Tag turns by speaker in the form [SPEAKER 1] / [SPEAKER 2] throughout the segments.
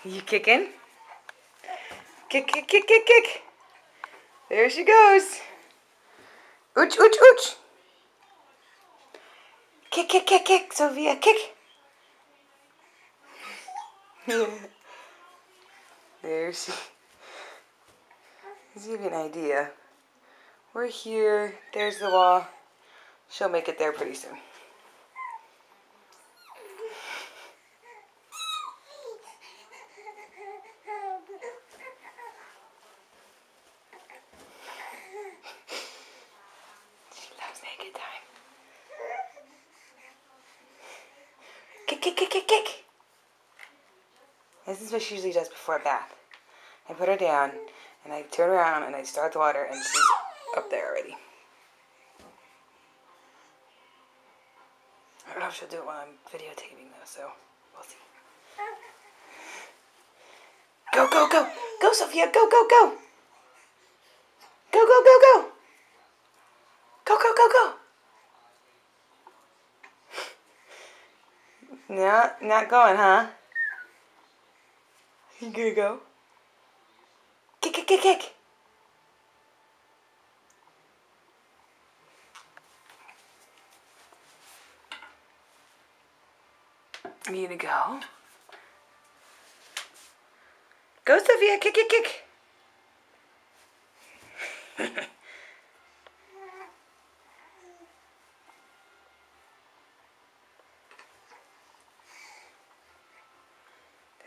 [SPEAKER 1] You kicking? Kick, kick, kick, kick, kick. There she goes. Ooch, ooch, ooch. Kick, kick, kick, kick, Sophia, kick. There she. Let's give you an idea. We're here. There's the wall. She'll make it there pretty soon. She loves naked time. Kick, kick, kick, kick, kick. This is what she usually does before a bath. I put her down, and I turn around, and I start the water, and she's up there already. I don't know if she'll do it while I'm videotaping, though, so we'll see. Go, go, go. Go, Sophia. Go, go, go. Go, go, go, go. Go, go, go, go. No, not going, huh? You gonna go? Kick, kick, kick, kick. You gonna go? Go, Sophia. Kick, kick, kick.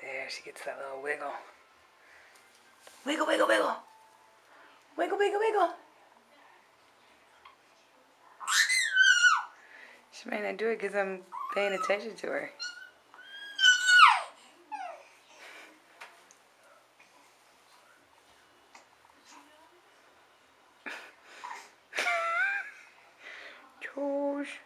[SPEAKER 1] There, she gets that little wiggle. Wiggle, wiggle, wiggle. Wiggle, wiggle, wiggle. She might not do it because I'm paying attention to her. Josh.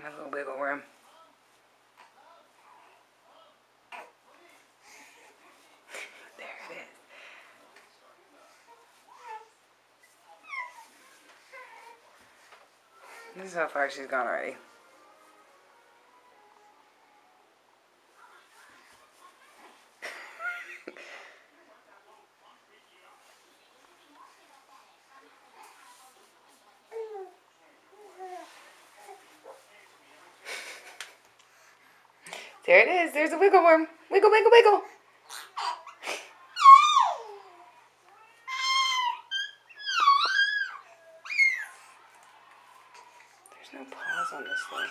[SPEAKER 1] My little wiggle worm. There it is. This is how far she's gone already. There it is. There's a wiggle worm. Wiggle, wiggle, wiggle. There's no pause on this thing.